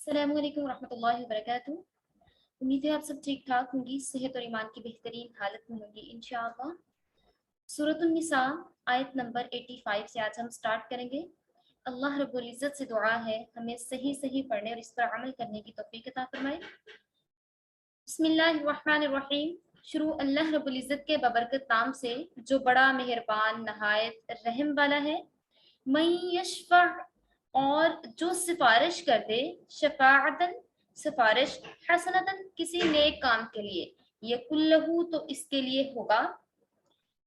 अस्सलामु अलैकुम रहमतुल्लाहि व बरकातुहू। उम्मीद है आप सब ठीक ठाक होंगी, सेहत और ईमान की बेहतरीन हालत में होंगी इंशाअल्लाह। सूरतुन निसा आयत नंबर 85 से आज हम स्टार्ट करेंगे। अल्लाह रब्बुल इज़्ज़त से दुआ है हमें सही सही पढ़ने और इस पर अमल करने की तौफीक अता फरमाए। बिस्मिल्लाहिर्रहमानिर्रहीम। शुरू अल्लाह रब्बुल इज़्ज़त के बबरकत नाम से जो बड़ा मेहरबान नहायत रहम वाला है। मई यशफ़अ, और जो सिफारिश कर दे, शफाअतन सिफारिश, हसनतन किसी नेक काम के लिए, यकुल्लहु तो इसके लिए होगा,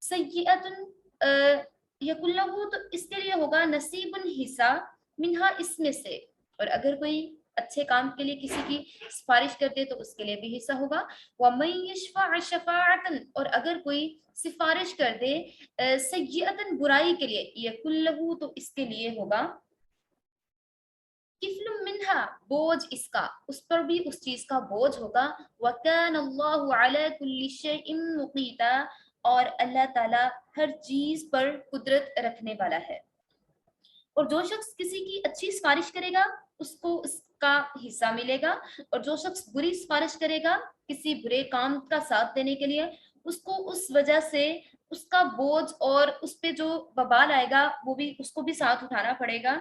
सय्यतुन यकुल्लहु तो इसके लिए होगा, नसीबुन हिस्सा, मिन्हा इसमें से। और अगर कोई अच्छे काम के लिए किसी की सिफारिश कर दे तो उसके लिए भी हिस्सा होगा। वमन यशफअ शफाअतन, और अगर कोई सिफारिश कर दे सय्यतन बुराई के लिए, यकुल्लहु तो इसके लिए होगा, किफ्लुम मिन्हा बोझ इसका, उस पर भी उस चीज का बोझ होगा। वकान अल्लाहु अला कुल्ली शैइन मुकीता, और अल्लाह ताला हर चीज पर कुदरत रखने वाला है। और जो शख्स किसी की अच्छी सिफारिश करेगा उसको उसका हिस्सा मिलेगा, और जो शख्स बुरी सिफारिश करेगा किसी बुरे काम का साथ देने के लिए, उसको उस वजह से उसका बोझ और उस पे जो बबाल आएगा वो भी उसको भी साथ उठाना पड़ेगा।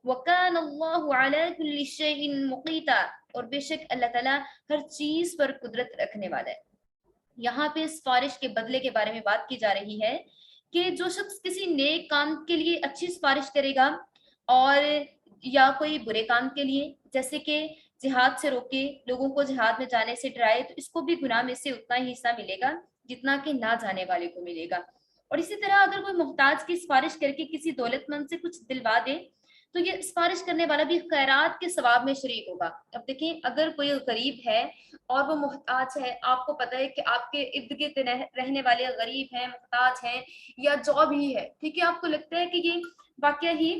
वकान अल्लाहु अला कुल्ली शैइन मुकीता, और बेशक अल्लाह ताला हर चीज पर कुदरत रखने वाला है। यहाँ पे सिफारिश के बदले के बारे में बात की जा रही है कि जो शख्स किसी नेक काम के लिए अच्छी सिफारिश करेगा और या कोई बुरे काम के लिए, जैसे कि जिहाद से रोके, लोगों को जिहाद में जाने से डराए, तो इसको भी गुनाह में से उतना ही हिस्सा मिलेगा जितना कि ना जाने वाले को मिलेगा। और इसी तरह अगर कोई मोहताज की सिफारिश करके किसी दौलतमंद से कुछ दिलवा दे तो ये सिफारिश करने वाला भी खैरात के सवाब में शरीक होगा। अब देखें, अगर कोई गरीब है और वो मोहताज है, आपको पता है कि आपके इर्द गिर्द रहने वाले गरीब हैं, मोहताज हैं या जो भी है, ठीक है, आपको लगता है कि ये वाकया ही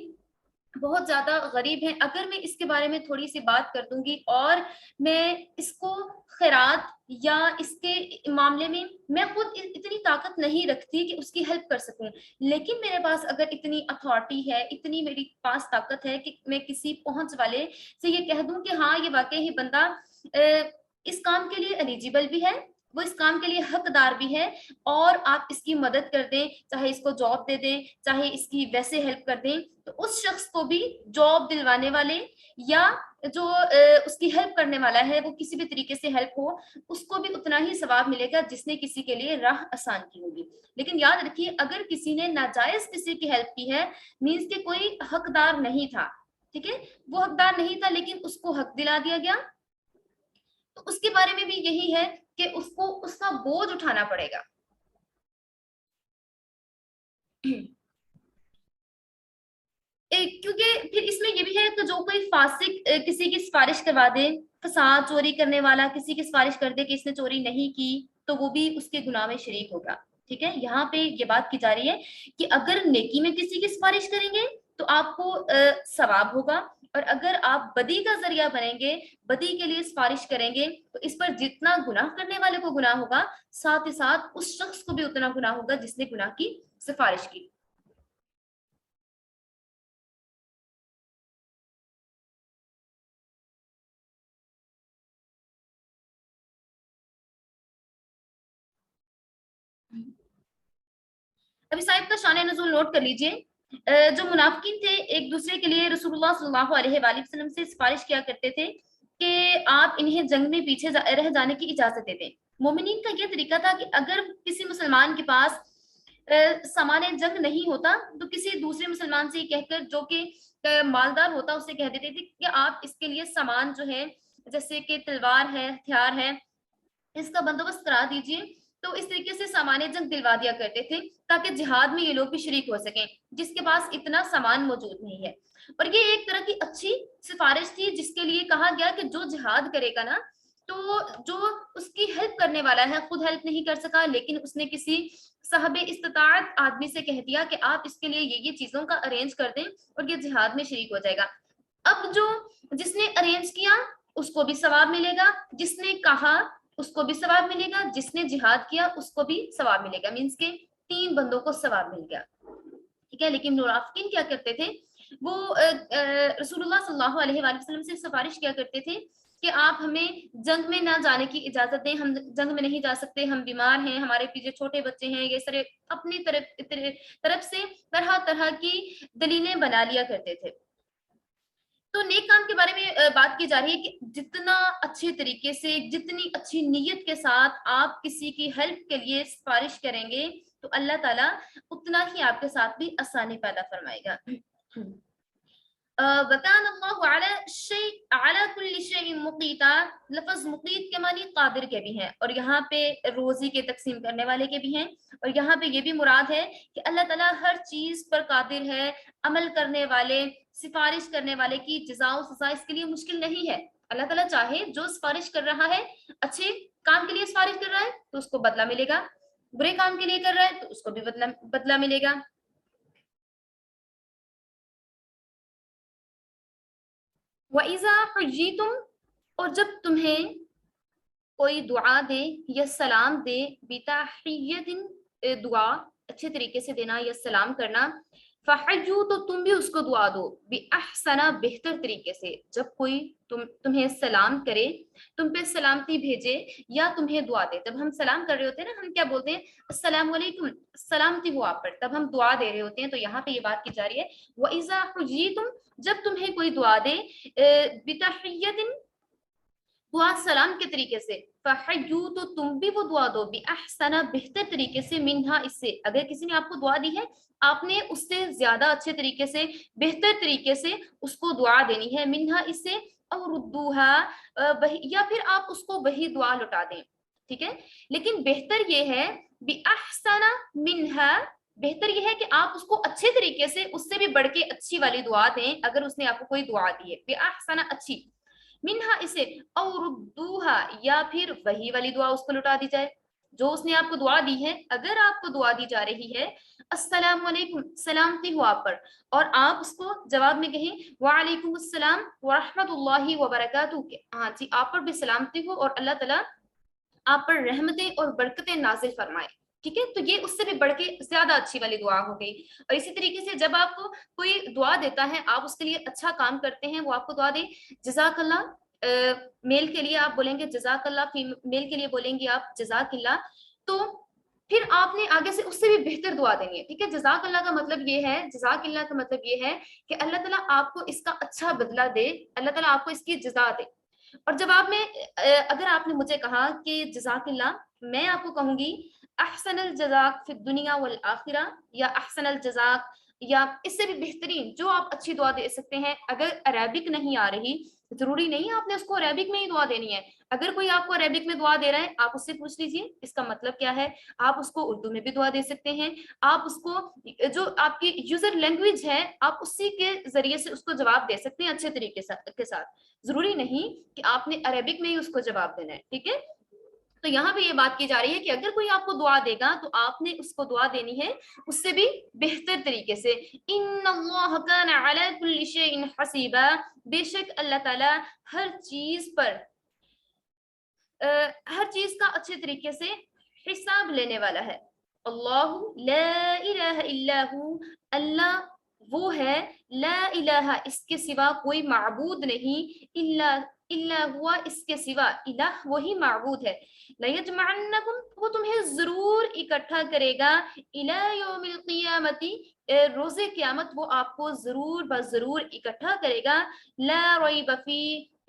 बहुत ज्यादा गरीब हैं, अगर मैं इसके बारे में थोड़ी सी बात कर दूंगी और मैं इसको खैरात या इसके मामले में मैं खुद इतनी ताकत नहीं रखती कि उसकी हेल्प कर सकूं, लेकिन मेरे पास अगर इतनी अथॉरिटी है, इतनी मेरे पास ताकत है कि मैं किसी पहुंच वाले से ये कह दूं कि हाँ ये वाकई ही बंदा इस काम के लिए एलिजिबल भी है, वो इस काम के लिए हकदार भी है, और आप इसकी मदद कर दें, चाहे इसको जॉब दे दें, चाहे इसकी वैसे हेल्प कर दें, तो उस शख्स को भी जॉब दिलवाने वाले या जो उसकी हेल्प करने वाला है वो किसी भी तरीके से हेल्प हो, उसको भी उतना ही सवाब मिलेगा जिसने किसी के लिए राह आसान की होगी। लेकिन याद रखिए, अगर किसी ने नाजायज किसी की हेल्प की है, मीन्स के कोई हकदार नहीं था, ठीक है, वो हकदार नहीं था लेकिन उसको हक दिला दिया गया, तो उसके बारे में भी यही है कि उसको उसका बोझ उठाना पड़ेगा। क्योंकि फिर इसमें ये भी है कि जो कोई फासिक किसी की सिफारिश करवा दे, फसाद चोरी करने वाला किसी की सिफारिश कर दे कि इसने चोरी नहीं की, तो वो भी उसके गुनाह में शरीक होगा। ठीक है, यहाँ पे ये बात की जा रही है कि अगर नेकी में किसी की सिफारिश करेंगे तो आपको सवाब होगा, और अगर आप बदी का जरिया बनेंगे, बदी के लिए सिफारिश करेंगे, तो इस पर जितना गुनाह करने वाले को गुनाह होगा, साथ ही साथ उस शख्स को भी उतना गुनाह होगा जिसने गुनाह की सिफारिश की। अभी साहिब का शान नज़ुल नोट कर लीजिए। जो मुनाफिकीन थे एक दूसरे के लिए रसूलुल्लाह सल्लल्लाहु अलैहि वसल्लम से सिफारिश किया करते थे कि आप इन्हें जंग में पीछे रह जाने की इजाजत देते। मोमिनीन का यह तरीका था कि अगर किसी मुसलमान के पास सामान जंग नहीं होता तो किसी दूसरे मुसलमान से कहकर, जो कि मालदार होता, उससे कह देते थे कि आप इसके लिए सामान जो है, जैसे कि तलवार है, हथियार है, इसका बंदोबस्त करा दीजिए। तो इस तरीके से सामान जंग दिलवा दिया करते थे ताकि जिहाद में ये लोग भी शरीक हो सकें जिसके पास इतना सामान मौजूद नहीं है। और ये एक तरह की अच्छी सिफारिश थी जिसके लिए कहा गया कि जो जिहाद करेगा ना, तो जो उसकी हेल्प करने वाला है, खुद हेल्प नहीं कर सका लेकिन उसने किसी साहब इस्तात आदमी से कह दिया कि आप इसके लिए ये चीजों का अरेंज कर दें और ये जिहाद में शरीक हो जाएगा। अब जो जिसने अरेंज किया उसको भी सवाब मिलेगा, जिसने कहा उसको भी सवाब मिलेगा, जिसने जिहाद किया उसको भी सवाब मिलेगा, मीन्स के तीन बंदों को सवाब मिल गया। ठीक है, लेकिन मुनाफिकीन क्या करते थे وہ रसूलुल्लाह सल्लल्लाहु अलैहि वसल्लम से सिफारिश किया करते थे कि आप हमें जंग में ना जाने की इजाजत दें, हम जंग में नहीं जा सकते, हम बीमार हैं, हमारे पीछे छोटे बच्चे हैं, ये सारे अपनी तरफ से तरह तरह की दलीलें बना लिया करते थे। तो नेक काम के बारे में बात की जा रही है कि जितना अच्छे तरीके से, जितनी अच्छी नीयत के साथ आप किसी की हेल्प के लिए सिफारिश करेंगे तो अल्लाह ताला उतना ही आपके साथ भी आसानी पैदा फरमाएगा। वकान अल्लाहु अला कुल्लि शैइन मुक़ीता, लफ्ज़ मुक़ीत के मानी कादिर के भी हैं और यहाँ पे रोजी के तकसीम करने वाले के भी हैं, और यहाँ पे ये भी मुराद है कि अल्लाह ताला हर चीज पर कादिर है। अमल करने वाले, सिफारिश करने वाले की जज़ा व सज़ा इसके लिए मुश्किल नहीं है। अल्लाह ताला चाहे जो सिफारिश कर रहा है, अच्छे काम के लिए सिफारिश कर रहा है तो उसको बदला मिलेगा, बुरे काम के लिए कर रहा है तो उसको भी बदला मिलेगा। वइज़ा हुय्यितुम, और जब तुम्हें कोई दुआ दे या सलाम दे, बिताहियतिन, दुआ अच्छे तरीके से देना या सलाम करना, फहय्यू, तो तुम भी उसको दुआ दो, बिअहसना, बेहतर तरीके से। जब कोई तुम्हें सलाम करे, तुम पे सलामती भेजे या तुम्हें दुआ दे, जब हम सलाम कर रहे होते हैं ना, हम क्या बोलते हैं, अस्सलामु अलैकुम, सलामती हो आप पर, तब हम दुआ दे रहे होते हैं। तो यहाँ पे ये बात की जा रही है, वइज़ा हुय्यितुम, जब तुम्हें कोई दुआ दे, बितहियतिन, दुआ सलाम के तरीके से, फहय्यू, तो तुम भी वो दुआ दो, बिअहसना, बेहतर तरीके से, मिन्हा, इससे। अगर किसी ने आपको दुआ दी है, आपने उससे ज्यादा अच्छे तरीके से, बेहतर तरीके से उसको दुआ देनी है, मिन्हा, इससे, और रुद्दूहा, या फिर आप उसको वही दुआ लौटा दें, ठीक है। लेकिन बेहतर ये है, बिअहसना मिन्हा, बेहतर यह है कि आप उसको अच्छे तरीके से, उससे भी बढ़ के अच्छी वाली दुआ दें। अगर उसने आपको कोई दुआ दी है, बिअहसना, अच्छी, मिन्हा, इसे, और दुआ, या फिर वही वाली दुआ उसको लौटा दी जाए जो उसने आपको दुआ दी है। अगर आपको दुआ दी जा रही है अस्सलाम वालेकुम, सलामती हो आप पर, और आप उसको जवाब में कहें वालेकुम अस्सलाम व रहमतुल्लाहि व बरकातहू, हाँ जी, आप पर भी सलामती हो और अल्लाह ताला आप पर रहमतें और बरकतें नाजिल फरमाए, ठीक है। तो ये उससे भी बढ़ के ज्यादा अच्छी वाली दुआ हो गई। और इसी तरीके से जब आपको कोई दुआ देता है, आप उसके लिए अच्छा काम करते हैं, वो आपको दुआ दे, जज़ाकल्लाह, मेल के लिए आप बोलेंगे जज़ाकल्लाह, फीमेल के लिए बोलेंगे आप जज़ाकिल्लाह, तो फिर आपने आगे से उससे भी बेहतर दुआ देनी है, ठीक है। जज़ाकल्लाह का मतलब ये है, जज़ाकिल्लाह का मतलब ये है कि अल्लाह ताला आपको इसका अच्छा बदला दे, अल्लाह ताला आपको इसकी जज़ा दे। और जब अगर आपने मुझे कहा कि जज़ाकिल्लाह, मैं आपको कहूंगी अहसनल जज़ाक फिद दुनिया वल आखिरा, या अहसनल जज़ाक, या इससे भी बेहतरीन जो आप अच्छी दुआ दे सकते हैं। अगर अरेबिक नहीं आ रही, जरूरी नहीं आपने उसको अरेबिक में ही दुआ देनी है। अगर कोई आपको अरेबिक में दुआ दे रहा है, आप उससे पूछ लीजिए इसका मतलब क्या है। आप उसको उर्दू में भी दुआ दे सकते हैं, आप उसको जो आपकी यूजर लैंग्वेज है, आप उसी के जरिए से उसको जवाब दे सकते हैं अच्छे तरीके के साथ। जरूरी नहीं कि आपने अरेबिक में ही उसको जवाब देना है, ठीक है। तो यहाँ पे ये बात की जा रही है कि अगर कोई आपको दुआ देगा तो आपने उसको दुआ देनी है उससे भी बेहतर तरीके से। इन्नल्लाह काना अला कुल्लि शैइन हसीबा, बेशक अल्लाह ताला हर चीज पर, हर चीज का अच्छे तरीके से हिसाब लेने वाला है। अल्लाहु ला इलाहा इल्लाहु, अल्लाह वो है, ला इलाहा, इसके सिवा कोई माबूद नहीं, इल्ला, इल्ला हुआ, इसके सिवा, इलाह वही माबूद है। लयजमअन्नकुम, वो तुम्हें जरूर इकट्ठा करेगा, इला यौमिल क़ियामती, रोजे क़यामत वो आपको जरूर बजरूर इकट्ठा करेगा। ला रैब फी,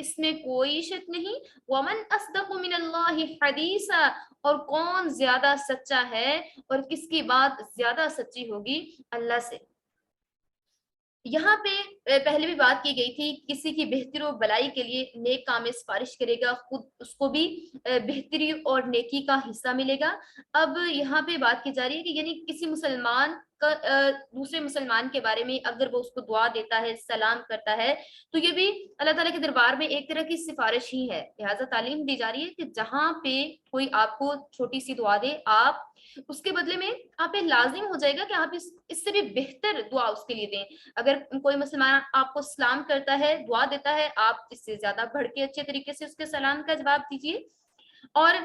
इसमें कोई शक नहीं। वमन अस्दक़ु मिनल्लाहि हदीसा, और कौन ज्यादा सच्चा है और किसकी बात ज्यादा सच्ची होगी अल्लाह से। यहाँ पे पहले भी बात की गई थी, किसी की बेहतरी और भलाई के लिए नेक काम में सिफारिश करेगा, खुद उसको भी बेहतरी और नेकी का हिस्सा मिलेगा। अब यहाँ पे बात की जा रही है कि यानी किसी मुसलमान का दूसरे मुसलमान के बारे में अगर वो उसको दुआ देता है, सलाम करता है, तो ये भी अल्लाह ताला के दरबार में एक तरह की सिफारिश ही है। लिहाजा तालीम दी जा रही है कि जहाँ पे कोई आपको छोटी सी दुआ दे, आप उसके बदले में आप पे लाजिम हो जाएगा कि आप इससे भी बेहतर दुआ उसके लिए दें। अगर कोई मुसलमान आपको सलाम करता है, दुआ देता है, आप इससे ज्यादा बढ़ के अच्छे तरीके से उसके सलाम का जवाब दीजिए। और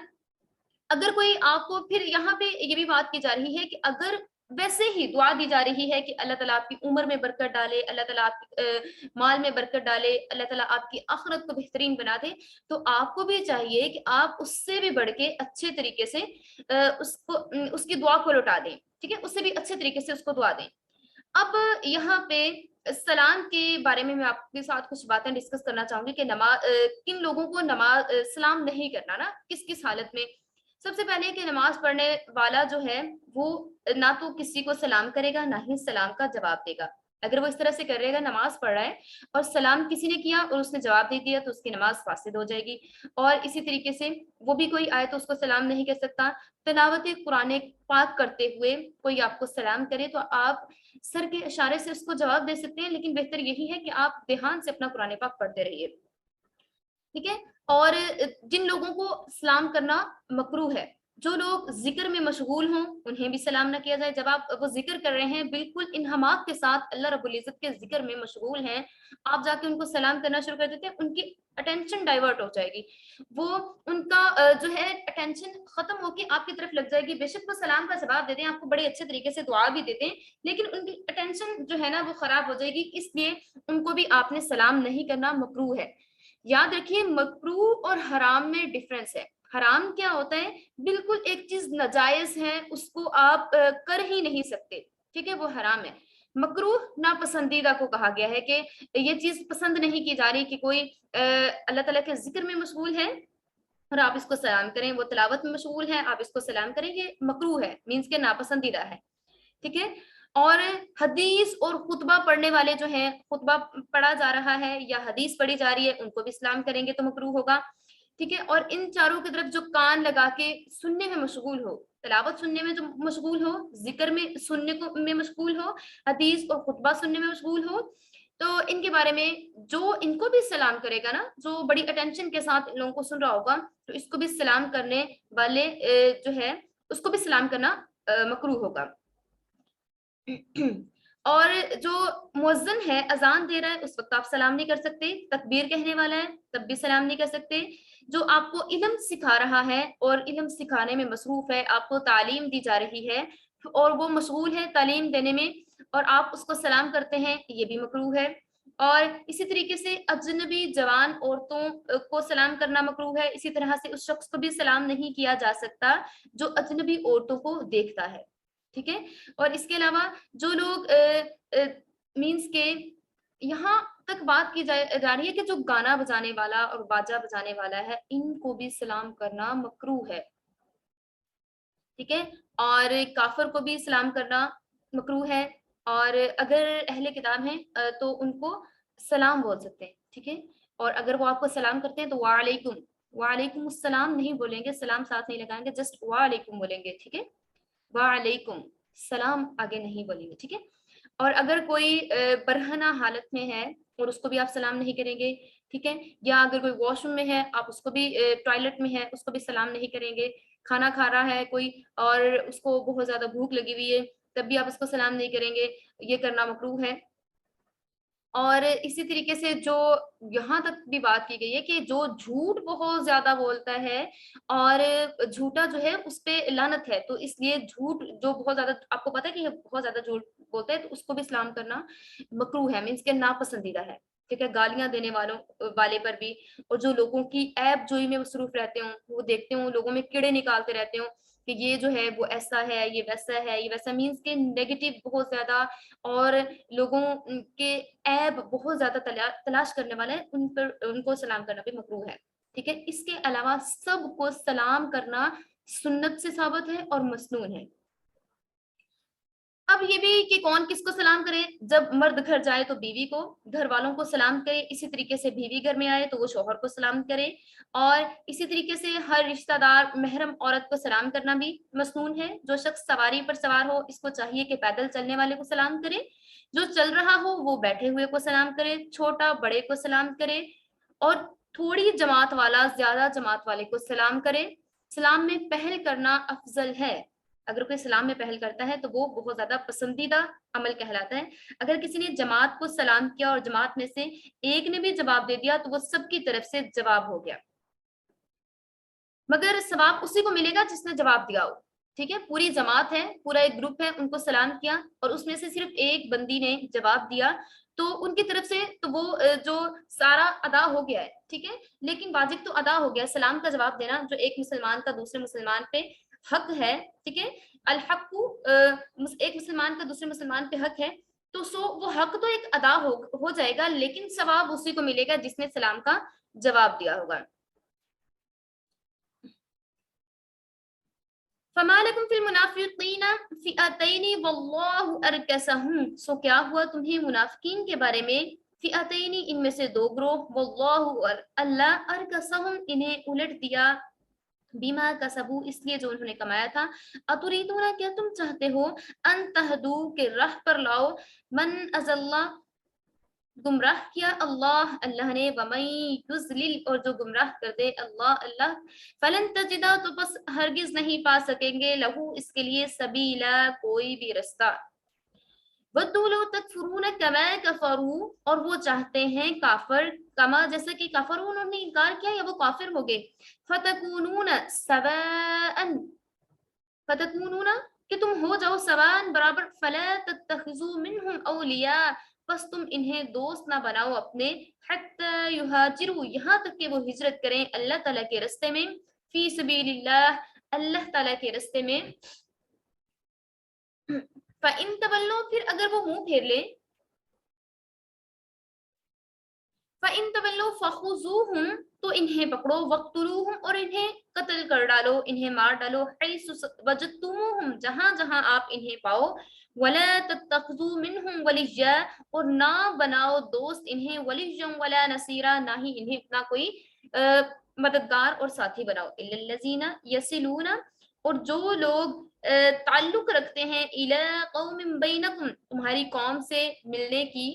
अगर कोई आपको, फिर यहाँ पे ये भी बात की जा रही है कि अगर वैसे ही दुआ दी जा रही है कि अल्लाह ताला आपकी उम्र में बरकत डाले, अल्लाह ताला आपकी माल में बरकत डाले, अल्लाह ताला आपकी आखिरत को बेहतरीन बना दे। तो आपको भी चाहिए कि आप उससे भी बढ़ के अच्छे तरीके से उसकी दुआ को लौटा दें, ठीक है, उससे भी अच्छे तरीके से उसको दुआ दें। अब यहाँ पे सलाम के बारे में मैं आपके साथ कुछ बातें डिस्कस करना चाहूंगी कि किन लोगों को सलाम नहीं करना ना, किस किस हालत में। सबसे पहले कि नमाज पढ़ने वाला जो है वो ना तो किसी को सलाम करेगा ना ही सलाम का जवाब देगा। अगर वो इस तरह से करेगा, नमाज पढ़ रहा है और सलाम किसी ने किया और उसने जवाब दे दिया, तो उसकी नमाज फासिद हो जाएगी। और इसी तरीके से वो भी कोई आए तो उसको सलाम नहीं कर सकता। तिलावत कुरान पाक करते हुए कोई आपको सलाम करे तो आप सर के इशारे से उसको जवाब दे सकते हैं, लेकिन बेहतर यही है कि आप ध्यान से अपना कुरान पाक पढ़ते रहिए, ठीक है। और जिन लोगों को सलाम करना मकरूह है, जो लोग जिक्र में मशगूल हों उन्हें भी सलाम ना किया जाए। जब आप वो जिक्र कर रहे हैं, बिल्कुल इन्हमाक के साथ अल्लाह रब्बुल इज्जत के जिक्र में मशगूल हैं, आप जाके उनको सलाम करना शुरू कर देते हैं, उनकी अटेंशन डाइवर्ट हो जाएगी। वो उनका जो है अटेंशन खत्म होकर आपकी तरफ लग जाएगी। बेशक वो सलाम का जवाब देते हैं, आपको बड़े अच्छे तरीके से दुआ भी देते हैं, लेकिन उनकी अटेंशन जो है ना वो खराब हो जाएगी। इसलिए उनको भी आपने सलाम नहीं करना मकरूह है। याद रखिए, मकरूह और हराम में डिफरेंस है। हराम क्या होता है, बिल्कुल एक चीज नाजायज है, उसको आप कर ही नहीं सकते, ठीक है, वो हराम है। मकरूह नापसंदीदा को कहा गया है कि ये चीज पसंद नहीं की जा रही कि कोई अल्लाह ताला के जिक्र में मशगूल है और आप इसको सलाम करें, वो तिलावत में मशगूल है, आप इसको सलाम करें, ये मकरूह है, मीन्स के नापसंदीदा है, ठीक है। और हदीस और खुतबा पढ़ने वाले जो हैं, खुतबा पढ़ा जा रहा है या हदीस पढ़ी जा रही है, उनको भी सलाम करेंगे तो मकरूह होगा, ठीक है। और इन चारों की तरफ जो कान लगा के सुनने में मशगूल हो, तिलावत सुनने में जो मशगूल हो, जिक्र में सुनने को में मशगूल हो, हदीस और खुतबा सुनने में मशगूल हो, तो इनके बारे में जो इनको भी सलाम करेगा ना, जो बड़ी अटेंशन के साथ इन लोगों को सुन रहा होगा, तो इसको भी सलाम करने वाले जो है उसको भी सलाम करना मकरूह होगा। और जो मुअज्जिन है, अजान दे रहा है, उस वक्त आप सलाम नहीं कर सकते। तकबीर कहने वाला है तब भी सलाम नहीं कर सकते। जो आपको इल्म सिखा रहा है और इल्म सिखाने में मसरूफ है, आपको तालीम दी जा रही है और वो मशगूल है तालीम देने में, और आप उसको सलाम करते हैं, ये भी मकरूह है। और इसी तरीके से अजनबी जवान औरतों को सलाम करना मकरूह है। इसी तरह से उस शख्स को भी सलाम नहीं किया जा सकता जो अजनबी औरतों को देखता है, ठीक है। और इसके अलावा जो लोग मीन्स के यहाँ तक बात की जा रही है कि जो गाना बजाने वाला और बाजा बजाने वाला है, इनको भी सलाम करना मकरूह है, ठीक है। और काफर को भी सलाम करना मकरूह है। और अगर अहले किताब हैं तो उनको सलाम बोल सकते हैं, ठीक है। और अगर वो आपको सलाम करते हैं तो वालेकुम, वालेकुम अस्सलाम नहीं बोलेंगे, सलाम साथ नहीं लगाएंगे, जस्ट वालेकुम बोलेंगे, ठीक है। वालेकुम सलाम आगे नहीं बोलेंगे, ठीक है। और अगर कोई बरहना हालत में है और उसको भी आप सलाम नहीं करेंगे, ठीक है। या अगर कोई वॉशरूम में है, आप उसको भी टॉयलेट में है, उसको भी सलाम नहीं करेंगे। खाना खा रहा है कोई और उसको बहुत ज्यादा भूख लगी हुई है, तब भी आप उसको सलाम नहीं करेंगे, ये करना मकरूह है। और इसी तरीके से जो यहाँ तक भी बात की गई है कि जो झूठ बहुत ज्यादा बोलता है और झूठा जो है उस पे लानत है, तो इसलिए झूठ जो बहुत ज्यादा, आपको पता है कि ये बहुत ज्यादा झूठ बोलता है, तो उसको भी सलाम करना मकरूह है, मीन्स के नापसंदीदा है, ठीक है। गालियां देने वाले पर भी, और जो लोगों की ऐब जोई में मसरूफ रहते हो, वो देखते हो लोगों में कीड़े निकालते रहते हो कि ये जो है वो ऐसा है, ये वैसा है, ये वैसा, मीन्स के नेगेटिव बहुत ज्यादा, और लोगों के ऐब बहुत ज्यादा तलाश करने वाले हैं, उन पर उनको सलाम करना भी मकरूह है, ठीक है। इसके अलावा सबको सलाम करना सुन्नत से साबित है और मसनून है। अब ये भी कि कौन किसको सलाम करे, जब मर्द घर जाए तो बीवी को, घर वालों को सलाम करे, इसी तरीके से बीवी घर में आए तो वो शौहर को सलाम करे, और इसी तरीके से हर रिश्तेदार महरम औरत को सलाम करना भी मसनून है। जो शख्स सवारी पर सवार हो, इसको चाहिए कि पैदल चलने वाले को सलाम करे, जो चल रहा हो वो बैठे हुए को सलाम करे, छोटा बड़े को सलाम करे, और थोड़ी जमात वाला ज्यादा जमात वाले को सलाम करे। सलाम में पहल करना अफजल है। अगर कोई सलाम में पहल करता है तो वो बहुत ज्यादा पसंदीदा अमल कहलाता है। अगर किसी ने जमात को सलाम किया और जमात में से एक ने भी जवाब दे दिया तो वो सबकी तरफ से जवाब हो गया, मगर सवाब उसी को मिलेगा जिसने जवाब दिया हो, ٹھیک ہے، پوری جماعت ہے، پورا ایک گروپ ہے، ان کو سلام کیا اور اس میں سے صرف ایک بندی نے جواب دیا، تو ان کی طرف سے تو وہ جو سارا ادا ہو گیا ہے، ٹھیک ہے، لیکن واجب تو ادا ہو گیا، سلام کا جواب دینا جو ایک مسلمان کا دوسرے مسلمان پہ حق ہے، ٹھیک ہے، الحق ایک مسلمان کا دوسرے مسلمان پہ حق ہے، تو وہ حق تو ایک ادا ہو جائے گا، لیکن ثواب اسی کو ملے گا جس نے سلام کا جواب دیا ہوگا۔ فما لکم فی المنافقین فئتین واللہ ارکسہم، سو کیا ہوا تمہیں منافقین کے بارے میں، فئتین ان میں سے دو گروہ، واللہ اللہ ارکسہم انہیں الٹ دیا، بیما کسبو اس لیے جو انہوں نے کمایا تھا، اتریدون کیا تم چاہتے ہو، ان تہدو کہ راہ پر لاؤ، من ازل گمراہ کیا اللہ اللہ نے، ومن یضلل اور جو گمراہ کر دے اللہ فلن تجدا تو بس ہرگز نہیں پا سکیں گے لہو اس کے لیے سبیلا کوئی بھی رستہ، ودوا لو تکفرون کما کفروا اور وہ چاہتے ہیں کافر کما جیسا کہ کفروا انہوں نے انکار کیا یا وہ کافر ہو گئے، فتکونون سواء فتکونون کہ تم ہو جاؤ سواء برابر، فلا تتخذوا منهم اولیاء بس تم انہیں دوست نہ بناؤ اپنے، حتی یہاجروا یہاں تک کہ وہ ہجرت کریں اللہ تعالیٰ کے رستے میں، فی سبیل اللہ اللہ تعالیٰ کے رستے میں، فَإِن تَوَلَّوْا پھر اگر وہ منہ پھیر لیں، فَإِن تَوَلَّوْا فَخُذُوهُمْ تو انہیں پکڑو، وَاقْتُلُوهُمْ اور انہیں قتل کر ڈالو، انہیں مار ڈالو، حَيْثُ وَجَدتُّمُوهُمْ جہاں جہاں آپ انہیں پاؤ، وَلَا تَتَّخِذُوا مِنْهُمْ وَلِيًّا اور نہ بناؤ دوست انہیں، وَلِيًّا وَلَا نَصِيرًا نہ ہی انہیں اپنا کوئی مددگار اور ساتھی بناؤ، إِلَّا الَّذِينَ يَصِلُونَ اور جو لوگ تعلق رکھتے ہیں، إِلَىٰ قَوْمٍ بَيْنَكُمْ تمہاری قوم سے ملنے کی،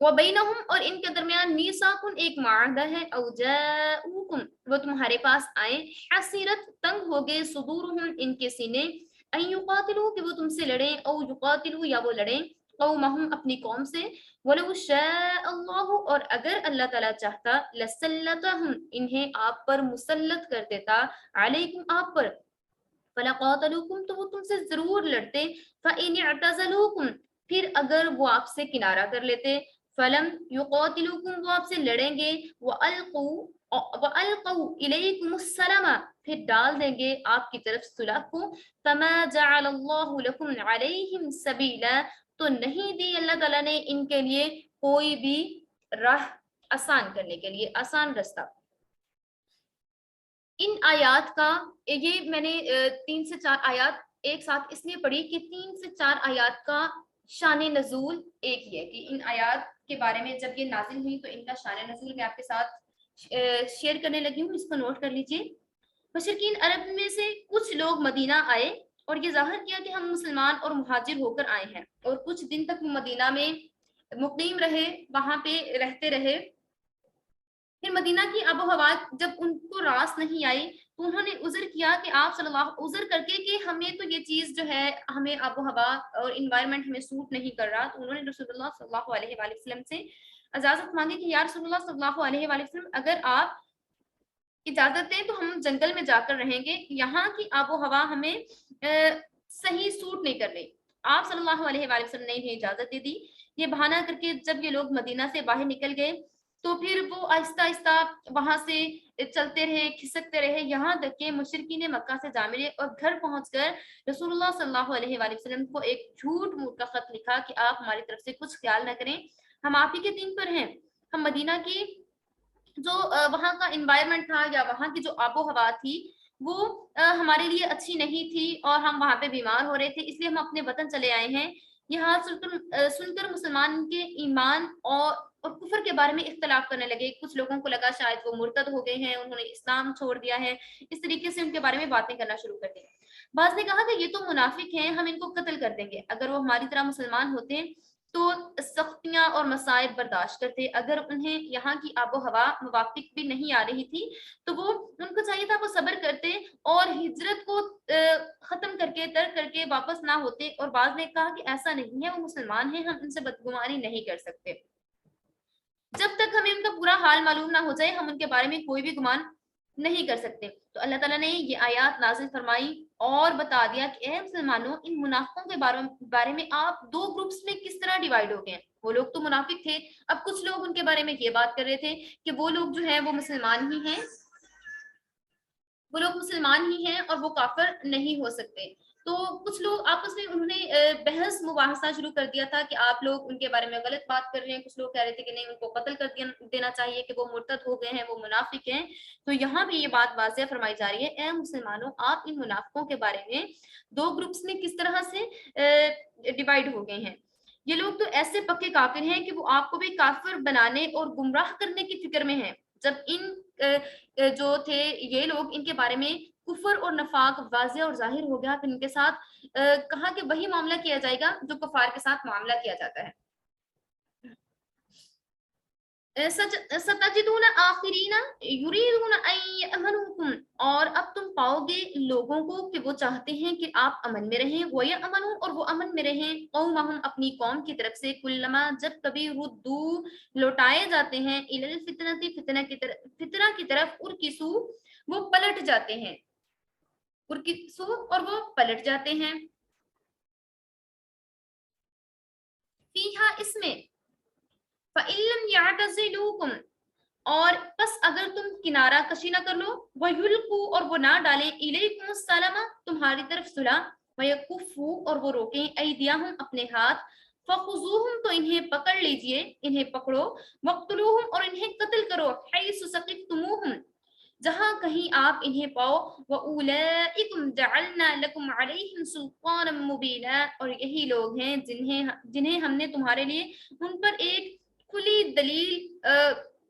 وبینہم اور ان کے درمیان میثاق ایک معاہدہ ہے، او جاؤکم وہ تمہارے پاس آئیں، حسیرت تنگ ہو گئے، صدورہم ان کے سینے، ان یقاتلوا کہ وہ تم سے لڑیں، او یقاتلوا یا وہ لڑیں، قومہم اپنی قوم سے، ولو شاء اللہ اور اگر اللہ تعالیٰ چاہتا، لسلطہم انہیں آپ پر مسلط کر دیتا، علیکم آپ پر، فلقاتلوکم تو وہ تم سے ضرور لڑتے، فإن اعتزلوکم پھر اگر وہ آپ سے کنارہ کر لیتے، فلم یقاتلوکم وہ آپ سے لڑیں گے، وَأَلْقَوْا إِلَيْكُمُ السَّلَامَ پھر ڈال دیں گے آپ کی طرف صلح کو، فَمَا جَعَلَ اللَّهُ لَكُمْ عَلَيْهِمْ سَبِيلًا تو نہیں دی اللہ تعالیٰ نے ان کے لیے کوئی بھی راہ آسان کرنے کے لیے، آسان رستہ۔ ان آیات کا یہ میں نے 3 سے 4 آیات ایک ساتھ اس لیے پڑھی کہ 3 سے 4 آیات کا شان نزول ایک ہی ہے، کہ ان آیات کے بارے میں جب یہ نازل ہوئی تو ان کا شان نزول میں آپ کے ساتھ شیئر کرنے لگی ہوں، اس کو نوٹ کر لیجئے۔ مشرکین عرب میں سے کچھ لوگ مدینہ آئے اور یہ ظاہر کیا کہ ہم مسلمان اور مہاجر ہو کر آئے ہیں، اور کچھ دن تک وہ مدینہ میں مقیم رہے، وہاں پہ رہتے رہے، پھر مدینہ کی آب و ہوا جب ان کو راس نہیں آئی تو انہوں نے عذر کیا کہ آپ صلی اللہ عذر کر کے کہ ہمیں تو یہ چیز جو ہے ہمیں آب و ہوا اور انوائرمنٹ ہمیں سوٹ نہیں کر رہا، تو انہوں نے رسول اللہ صلی اللہ علیہ وآلہ وسلم سے اجازت مانگی کہ یا رسول اللہ صلی اللہ علیہ وآلہ وسلم اگر آپ اجازت دیں تو ہم جنگل میں جا کر رہیں گے، یہاں کی آب و ہوا ہمیں صحیح سوٹ نہیں کر رہی۔ آپ صلی اللہ علیہ وآلہ وسلم نے انہیں اجازت دے دی۔ یہ بہانہ کر کے جب یہ لوگ مدینہ سے باہر نکل گئے تو پھر وہ آہستہ آہستہ وہاں سے چلتے رہے، کھسکتے رہے، یہاں تک کہ مشرکین مکہ سے جا ملے اور گھر پہنچ کر رسول اللہ صلی اللہ علیہ وآلہ وسلم کو ایک جھوٹ موٹ کا خط لکھا کہ آپ ہماری طرف سے کچھ خیال نہ کریں، ہم آپ ہی کے دین پر ہیں، ہم مدینہ کی جو وہاں کا انوائرمنٹ تھا یا وہاں کی جو آب و ہوا تھی وہ ہمارے لیے اچھی نہیں تھی اور ہم وہاں پہ بیمار ہو رہے تھے، اس لیے ہم اپنے وطن چلے آئے ہیں۔ یہاں سن کر مسلمان کے ایمان اور کفر کے بارے میں اختلاف کرنے لگے، کچھ لوگوں کو لگا شاید وہ مرتد ہو گئے ہیں، انہوں نے اسلام چھوڑ دیا ہے، اس طریقے سے ان کے بارے میں باتیں کرنا شروع کر دی۔ بعض نے کہا کہ یہ تو منافق ہیں، ہم ان کو قتل کر دیں گے، اگر وہ ہماری طرح مسلمان ہوتے تو سختیاں اور مصائب برداشت کرتے، اگر انہیں یہاں کی آب و ہوا موافق بھی نہیں آ رہی تھی تو وہ ان کو چاہیے تھا وہ صبر کرتے اور ہجرت کو ختم کر کے ترک کر کے واپس نہ ہوتے، اور بعض نے کہا کہ ایسا نہیں ہے، وہ مسلمان ہیں، ہم ان سے بدگمانی نہیں کر سکتے، جب تک ہمیں ان کا پورا حال معلوم نہ ہو جائے ہم ان کے بارے میں کوئی بھی گمان نہیں کر سکتے. تو اللہ تعالیٰ نے یہ آیات نازل فرمائی اور بتا دیا کہ اے مسلمانوں ان منافقوں کے بارے میں آپ دو گروپس میں کس طرح ڈیوائیڈ ہو گئے ہیں. وہ لوگ تو منافق تھے, اب کچھ لوگ ان کے بارے میں یہ بات کر رہے تھے کہ وہ لوگ جو ہیں وہ مسلمان ہی ہیں, وہ لوگ مسلمان ہی ہیں اور وہ کافر نہیں ہو سکتے. تو کچھ لوگ آپس میں انہوں نے بحث مباحثہ شروع کر دیا تھا کہ آپ لوگ ان کے بارے میں غلط بات کر رہے ہیں. کچھ لوگ کہہ رہے تھے کہ نہیں, ان کو قتل کر دینا چاہیے, کہ وہ مرتد ہو گئے ہیں, وہ منافق ہیں. تو یہاں بھی یہ بات واضح فرمائی جا رہی ہے, اے مسلمانوں آپ ان منافقوں کے بارے میں دو گروپس میں کس طرح سے ڈیوائیڈ ہو گئے ہیں. یہ لوگ تو ایسے پکے کافر ہیں کہ وہ آپ کو بھی کافر بنانے اور گمراہ کرنے کی فکر میں ہیں. جب ان جو تھے یہ لوگ, ان کے بارے میں کفر اور نفاق واضح اور ظاہر ہو گیا, پھر ان کے ساتھ کہا کہ وہی معاملہ کیا جائے گا جو کفار کے ساتھ معاملہ کیا جاتا ہے. ستجدون آخرین یریدون ان یأمنوکم, اور اب تم پاؤ گے لوگوں کو کہ وہ چاہتے ہیں کہ آپ امن میں رہیں, وَيَأْمَنُوا, اور وہ امن میں رہیں, قومہم, اپنی قوم کی طرف سے, کلما, جب کبھی, ردو, لوٹائے جاتے ہیں, الی الفتنۃ, فتنہ کی طرف, ارکسو, وہ پلٹ جاتے ہیں, ارکسو, اور وہ پلٹ جاتے ہیں, فیہا, اس میں, فَإِن لَمْ يَعْتَزِلُوكُمْ, اور پس اگر تم کنارہ کشی نہ کر لو, وَيُلْقُوا, اور وہ نہ ڈالیں, إِلَيْكُمُ السَّلَامَ, تمہاری طرف صلح, وَيَكُفُّوا, اور وہ روکیں, أَيْدِيَهُمْ, اپنے ہاتھ, فَخُذُوهُمْ, تو انہیں پکڑ لیجئے, انہیں پکڑو, وَاقْتُلُوهُمْ, اور انہیں قتل کرو, حَيْثُ ثَقِفْتُمُوهُمْ, جہاں کہیں آپ انہیں پاؤ, وَأُولَئِكُمْ جَعَلْنَا لَكُمْ عَلَيْهِمْ سُلْطَانًا مُبِينًا, اور یہی لوگ ہیں جنہیں ہم نے تمہارے لیے ان پر ایک کھلی دلیل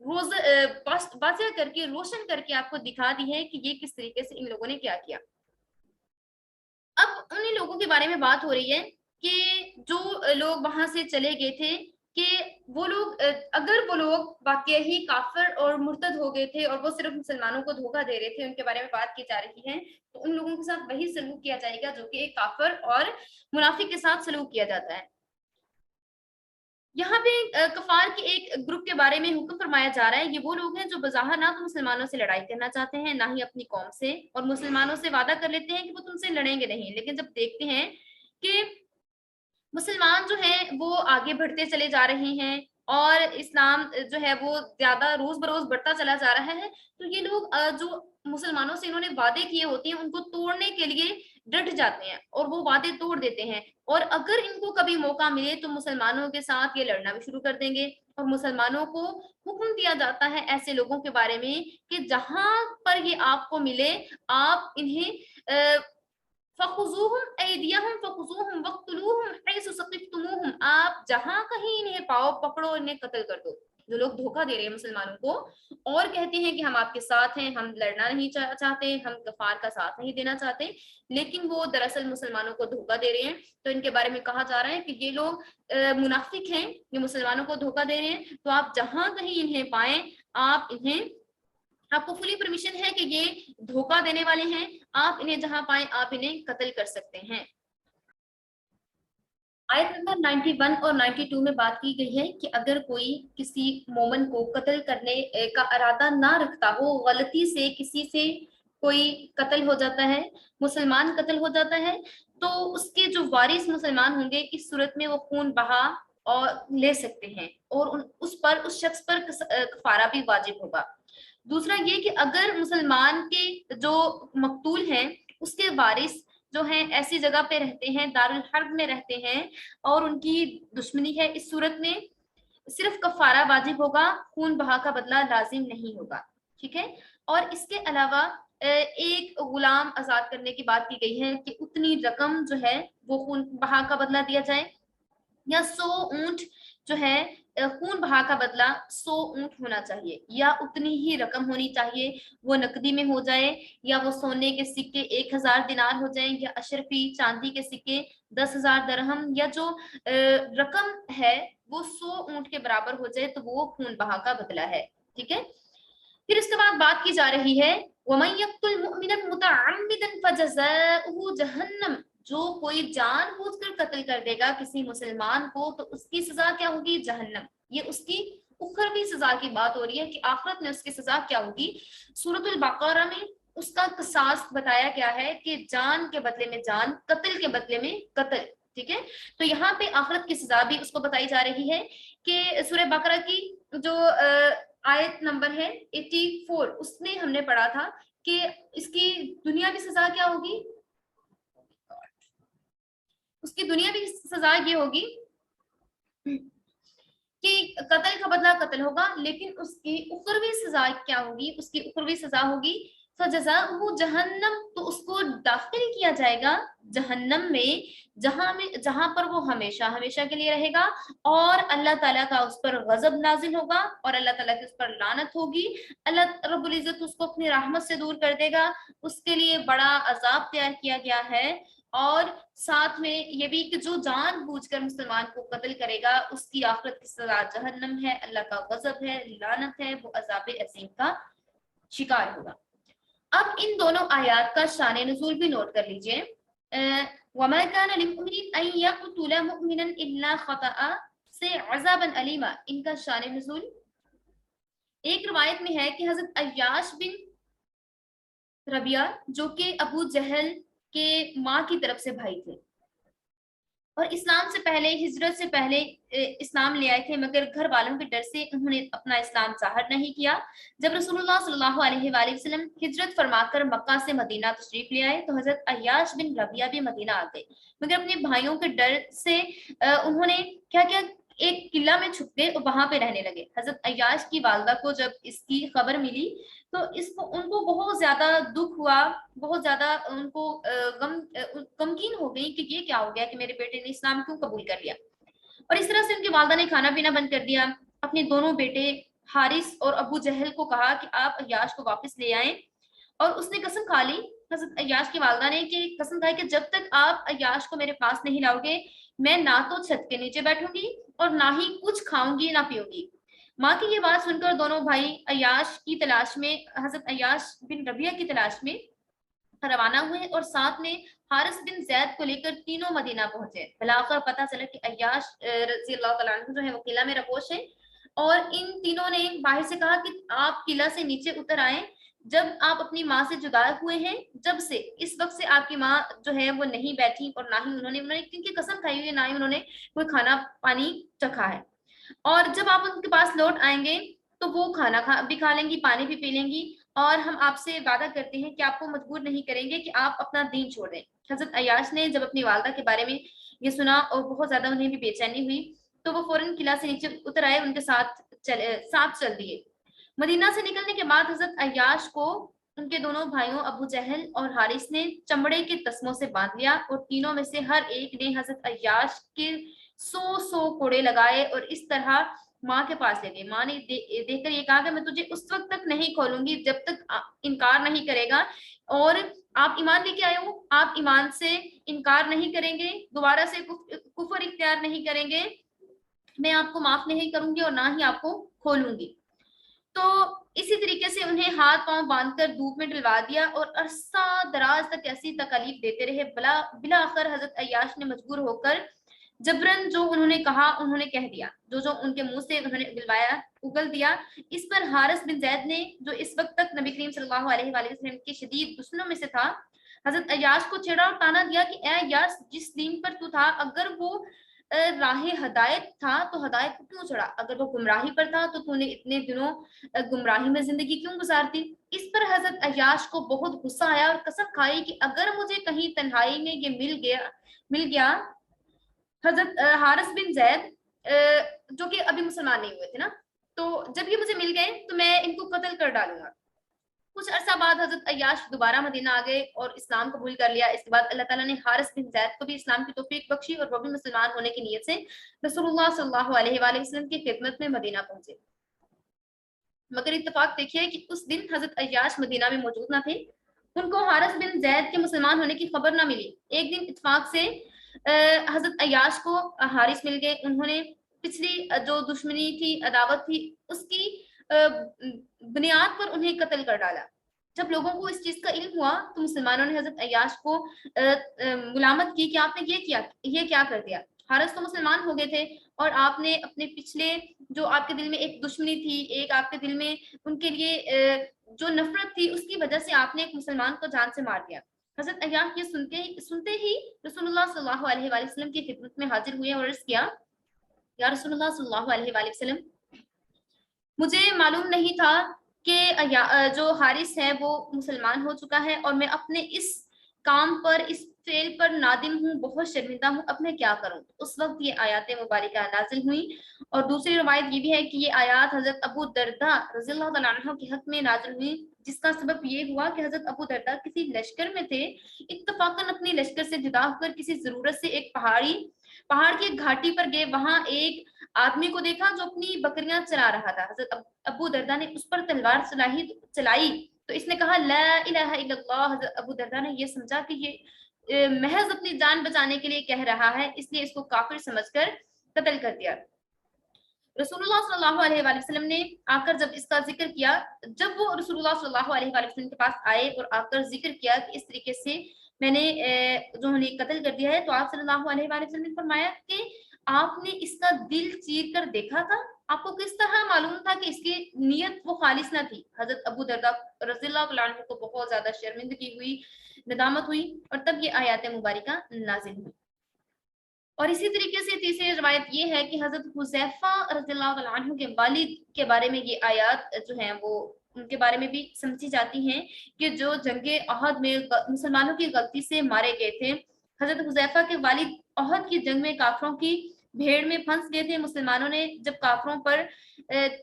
واضح کر کے, روشن کر کے آپ کو دکھا دی ہے کہ یہ کس طریقے سے ان لوگوں نے کیا کیا. اب انہیں لوگوں کے بارے میں بات ہو رہی ہے کہ جو لوگ وہاں سے چلے گئے تھے, کہ وہ لوگ, اگر وہ لوگ واقعی ہی کافر اور مرتد ہو گئے تھے اور وہ صرف مسلمانوں کو دھوکہ دے رہے تھے, ان کے بارے میں بات کی جا رہی ہے, تو ان لوگوں کے ساتھ وہی سلوک کیا جائے گا جو کہ ایک کافر اور منافق کے ساتھ سلوک کیا جاتا ہے. یہاں پہ کفار کے ایک گروپ کے بارے میں حکم فرمایا جا رہا ہے. یہ وہ لوگ ہیں جو بظاہر نہ تو مسلمانوں سے لڑائی کرنا چاہتے ہیں, نہ ہی اپنی قوم سے, اور مسلمانوں سے وعدہ کر لیتے ہیں کہ وہ تم سے لڑیں گے نہیں, لیکن جب دیکھتے ہیں کہ مسلمان جو ہیں وہ آگے بڑھتے چلے جا رہے ہیں اور اسلام جو ہے وہ زیادہ روز بروز بڑھتا چلا جا رہا ہے, تو یہ لوگ جو مسلمانوں سے انہوں نے وعدے کیے ہوتے ہیں ان کو توڑنے کے لیے ڈٹ جاتے ہیں اور وہ وعدے توڑ دیتے ہیں, اور اگر ان کو کبھی موقع ملے تو مسلمانوں کے ساتھ یہ لڑنا بھی شروع کر دیں گے. اور مسلمانوں کو حکم دیا جاتا ہے ایسے لوگوں کے بارے میں کہ جہاں پر یہ آپ کو ملے آپ انہیں فَخُذُوهُمْ أَيْدِيَهُمْ فَخُذُوهُمْ وَاقْتُلُوهُمْ حَيْثُ ثَقِفْتُمُوهُمْ, آپ جہاں کہیں انہیں پاؤ پکڑو, انہیں قتل کر دو. جو لوگ دھوکہ دے رہے ہیں مسلمانوں کو اور کہتے ہیں کہ ہم آپ کے ساتھ ہیں, ہم لڑنا نہیں چاہتے, ہم کفار کا ساتھ نہیں دینا چاہتے, لیکن وہ دراصل مسلمانوں کو دھوکہ دے رہے ہیں, تو ان کے بارے میں کہا جا رہا ہے کہ یہ لوگ منافق ہیں, یہ مسلمانوں کو دھوکہ دے رہے ہیں, تو آپ جہاں کہیں انہیں پائیں آپ کو فلی پرمیشن ہے کہ یہ دھوکہ دینے والے ہیں, آپ انہیں جہاں پائیں آپ انہیں قتل کر سکتے ہیں. آیت نمبر 91 اور 92 میں بات کی گئی ہے کہ اگر کوئی کسی مومن کو قتل کرنے کا ارادہ نہ رکھتا ہو, غلطی سے کسی سے کوئی قتل ہو جاتا ہے, مسلمان قتل ہو جاتا ہے, تو اس کے جو وارث مسلمان ہوں گے اس صورت میں وہ خون بہا اور لے سکتے ہیں, اور اس شخص پر کفارہ بھی واجب ہوگا. دوسرا یہ کہ اگر مسلمان کے جو مقتول ہیں اس کے وارث جو ہیں ایسی جگہ پہ رہتے ہیں, دارالحرب میں رہتے ہیں, اور ان کی دشمنی ہے, اس صورت میں صرف کفارہ واجب ہوگا, خون بہا کا بدلہ لازم نہیں ہوگا. ٹھیک ہے. اور اس کے علاوہ ایک غلام آزاد کرنے کی بات کی گئی ہے کہ اتنی رقم جو ہے وہ خون بہا کا بدلہ دیا جائے, یا 100 اونٹ جو ہے خون بہا کا بدلہ 100 اونٹ ہونا چاہیے, یا اتنی ہی رقم ہونی چاہیے, وہ نقدی میں ہو جائے, یا وہ سونے کے سکے 1000 دینار ہو جائیں, یا اشرفی چاندی کے سکے 10,000 درہم, یا جو رقم ہے وہ 100 اونٹ کے برابر ہو جائے تو وہ خون بہا کا بدلہ ہے. ٹھیک ہے. پھر اس کے بعد بات کی جا رہی ہے وَمَن يَقْتُلْ مُؤْمِنًا مُتَعَمِّدًا فَجَزَاؤُهُ جَهَنَّمُ, جو کوئی جان بوجھ کر قتل کر دے گا کسی مسلمان کو تو اس کی سزا کیا ہوگی؟ جہنم. یہ اس کی اخروی سزا کی بات ہو رہی ہے کہ آخرت میں اس کی سزا کیا ہوگی. سورۃ البقرہ میں اس کا قصاص بتایا گیا ہے کہ جان کے بدلے میں جان، قتل کے بدلے میں قتل. ٹھیک ہے، تو یہاں پہ آخرت کی سزا بھی اس کو بتائی جا رہی ہے کہ سورہ بقرہ کی جو آیت نمبر ہے 84 اس میں ہم نے پڑھا تھا کہ اس کی دنیا کی سزا کیا ہوگی. اس کی دنیا کی سزا یہ ہوگی کہ قتل کا بدلہ قتل ہوگا، لیکن اس کی اخروی سزا کیا ہوگی. اس کی اخروی سزا ہوگی فجزاؤہ جہنم، تو اس کو داخل کیا جائے گا جہنم میں، جہاں پر وہ ہمیشہ ہمیشہ کے لیے رہے گا، اور اللہ تعالیٰ کا اس پر غضب نازل ہوگا، اور اللہ تعالیٰ کی اس پر لعنت ہوگی. اللہ رب العزت اس کو اپنی رحمت سے دور کر دے گا. اس کے لیے بڑا عذاب تیار کیا گیا ہے، اور ساتھ میں یہ بھی کہ جو جان بوجھ کر مسلمان کو قتل کرے گا اس کی آخرت کی سزا جہنم ہے، اللہ کا غضب ہے، لعنت ہے، وہ عذاب عظیم کا شکار ہوگا. اب ان دونوں آیات کا شان نزول بھی نوٹ کر لیجئے. وَمَا كَانَ لِمُؤْمِنٍ أَن يَقْتُلَ مُؤْمِنًا إِلَّا خَطَأً سے عذابًا علیما، ان کا شان نزول. ایک روایت میں ہے کہ حضرت عیاش بن ربیعہ جو کہ ابو جہل کے ماں کی طرف سے بھائی تھے، اور اسلام سے پہلے، ہجرت سے پہلے اسلام لے آئے تھے، مگر گھر والوں کے ڈر سے انہوں نے اپنا اسلام ظاہر نہیں کیا. جب رسول اللہ صلی اللہ علیہ وآلہ وسلم ہجرت فرما کر مکہ سے مدینہ تشریف لے آئے تو حضرت عیاش بن ربیعہ بھی مدینہ آ گئے، مگر اپنے بھائیوں کے ڈر سے انہوں نے کیا کیا، ایک قلعہ میں چھپ گئے اور وہاں پہ رہنے لگے. حضرت عیاش کی والدہ کو جب اس کی خبر ملی تو ان کو بہت زیادہ دکھ ہوا، بہت زیادہ ان کو غمگین ہو گئی کہ یہ کیا ہو گیا کہ میرے بیٹے نے اسلام کیوں قبول کر لیا. اور اس طرح سے ان کی والدہ نے کھانا پینا بند کر دیا. اپنے دونوں بیٹے حارث اور ابو جہل کو کہا کہ آپ عیاش کو واپس لے آئیں، اور اس نے قسم کھا لی، حضرت عیاش کی والدہ نے، کہ قسم کھائی کہ جب تک آپ عیاش کو میرے پاس نہیں لاؤ گے میں نہ تو چھت کے نیچے بیٹھوں گی اور نہ ہی کچھ کھاؤں گی نہ پیوں گی. ماں کی یہ بات سن کر دونوں بھائی عیاش کی تلاش میں، حضرت عیاش بن ربیعہ کی تلاش میں روانہ ہوئے، اور ساتھ میں حارث بن زید کو لے کر تینوں مدینہ پہنچے. بلاخر پتہ چلا کہ عیاش رضی اللہ تعالیٰ عنہ جو ہے وہ قلعہ میں رہوش ہے، اور ان تینوں نے باہر سے کہا کہ آپ قلعہ سے نیچے اتر آئیں. جب آپ اپنی ماں سے جدا ہوئے ہیں، جب سے اس وقت سے آپ کی ماں جو ہے وہ نہیں بیٹھی، اور نہ ہی انہوں نے کیونکہ قسم کھائی ہوئی، نہ ہی انہوں نے کوئی کھانا پانی چکھا ہے. اور جب آپ ان کے پاس لوٹ آئیں گے تو وہ کھانا بھی کھا لیں گی، پانی بھی پی لیں گی، اور ہم آپ سے وعدہ کرتے ہیں کہ آپ کو مجبور نہیں کریں گے کہ آپ اپنا دین چھوڑ دیں. حضرت عیاش نے جب اپنی والدہ کے بارے میں یہ سنا اور بہت زیادہ انہیں بھی بے چینی ہوئی تو وہ فوراً قلعہ سے نیچے اتر آئے، ان کے ساتھ چل دیے. مدینہ سے نکلنے کے بعد حضرت عیاش کو ان کے دونوں بھائیوں ابو جہل اور حارث نے چمڑے کے تسموں سے باندھ لیا، اور تینوں میں سے ہر ایک نے حضرت عیاش کے 100 کوڑے لگائے اور اس طرح ماں کے پاس لے گئے. ماں نے دیکھ کر یہ کہا کہ میں تجھے اس وقت تک نہیں کھولوں گی جب تک انکار نہیں کرے گا، اور آپ ایمان لے کے آئے ہو، آپ ایمان سے انکار نہیں کریں گے، دوبارہ سے کفر اختیار نہیں کریں گے، میں آپ کو معاف نہیں کروں گی اور نہ ہی آپ کو کھولوں گی. تو اسی طریقے سے انہیں ہاتھ پاؤں باندھ کر دھوپ میں ڈلوا دیا اور عرصہ دراز تک ایسی تکالیف دیتے رہے. بلاخر حضرت عیاش نے مجبور ہو کر جبرن جو انہوں نے کہا انہوں نے کہہ دیا، جو ان کے منہ سے انہوں نے اگل دیا. اس پر حارث بن زید نے، جو اس وقت تک نبی کریم صلی اللہ علیہ وآلہ وسلم کے شدید دشمنوں میں سے تھا، حضرت عیاش کو چھیڑا اور تانا دیا کہ اے عیاش، جس دین پر تو تھا اگر وہ راہ ہدایت تھا تو ہدایت کو کیوں چھڑا، اگر وہ گمراہی پر تھا تو نے اتنے دنوں گمراہی میں زندگی کیوں گزارتی. اس پر حضرت عیاش کو بہت غصہ آیا اور قسم کھائی کہ اگر مجھے کہیں تنہائی میں یہ مل گیا حضرت حارث بن زید جو کہ ابھی مسلمان نہیں ہوئے تھے نا، تو جب یہ مجھے مل گئے تو میں ان کو قتل کر ڈالوں گا. کچھ عرصہ بعد حضرت عیاش دوبارہ مدینہ آ گئے اور اسلام قبول کر لیا. اس کے بعد اللہ تعالیٰ نے حارث بن زید کو بھی اسلام کی توفیق بخشی اور وہ بھی مسلمان ہونے کی نیت سے رسول اللہ صلی اللہ علیہ وآلہ وسلم کی خدمت میں مدینہ پہنچے. مگر اتفاق دیکھیے کہ اس دن حضرت عیاش مدینہ میں موجود نہ تھے، ان کو حارث بن زید کے مسلمان ہونے کی خبر نہ ملی. ایک دن اتفاق سے حضرت عیاش کو حارث مل گئے. انہوں نے پچھلی جو دشمنی تھی، عداوت تھی، اس کی بنیاد پر انہیں قتل کر ڈالا. جب لوگوں کو اس چیز کا علم ہوا تو مسلمانوں نے حضرت عیاش کو ملامت کی کہ آپ نے یہ کیا کر دیا. حارث تو مسلمان ہو گئے تھے اور آپ نے اپنے پچھلے جو آپ کے دل میں ایک دشمنی تھی، ایک آپ کے دل میں ان کے لیے جو نفرت تھی، اس کی وجہ سے آپ نے ایک مسلمان کو جان سے مار دیا۔ حضرت ایاز یہ سنتے ہی رسول اللہ صلی اللہ علیہ وآلہ وسلم کی خدمت میں حاضر ہوئے اور عرض کیا، یا رسول اللہ صلی اللہ علیہ وآلہ وسلم، مجھے معلوم نہیں تھا کہ جو حارث ہے وہ مسلمان ہو چکا ہے، اور میں اپنے اس کام پر، اس فعل پر نادم ہوں، بہت شرمندہ ہوں، اب میں کیا کروں؟ اس وقت یہ آیات مبارکہ نازل ہوئی۔ اور دوسری روایت یہ بھی ہے کہ یہ آیات حضرت ابو درداء رضی اللہ تعالیٰ عنہ کے حق میں نازل ہوئی، جس کا سبب یہ ہوا کہ حضرت ابو درداء کسی لشکر میں تھے، اتفاقاً اپنی لشکر سے جدا ہو کر کسی ضرورت سے ایک پہاڑ کی ایک گھاٹی پر گئے، وہاں ایک آدمی کو دیکھا جو اپنی بکریاں چلا رہا تھا۔ حضرت ابو درداء نے اس پر تلوار چلائی تو اس نے کہا لا الہ الا اللہ۔ حضرت ابو درداء نے یہ سمجھا کہ یہ محض اپنی جان بچانے کے لیے کہہ رہا ہے، اس لیے اس کو کافر سمجھ کر قتل کر دیا۔ رسول اللہ صلی اللہ علیہ وآلہ وسلم نے آ کر جب اس کا ذکر کیا، جب وہ رسول اللہ صلی اللہ علیہ وآلہ وسلم کے پاس آئے اور آ کر ذکر کیا کہ اس طریقے سے میں نے جو انہیں قتل کر دیا ہے، تو آپ صلی اللہ علیہ وآلہ وسلم نے فرمایا کہ آپ نے اس کا دل چیر کر دیکھا تھا؟ آپ کو کس طرح معلوم تھا کہ اس کی نیت وہ خالص نہ تھی؟ حضرت ابو درداء رضی اللہ عنہ کو بہت زیادہ شرمندگی ہوئی، ندامت ہوئی، اور تب یہ آیات مبارکہ نازل ہوئی۔ اور اسی طریقے سے تیسری روایت یہ ہے کہ حضرت حذیفہ رضی اللہ عنہ کے والد کے بارے میں یہ آیات جو ہیں وہ ان کے بارے میں بھی سمجھی جاتی ہیں کہ جو جنگ احد میں مسلمانوں کی غلطی سے مارے گئے تھے۔ حضرت حذیفہ کے والد احد کی جنگ میں کافروں کی بھیڑ میں پھنس گئے تھے۔ مسلمانوں نے جب کافروں پر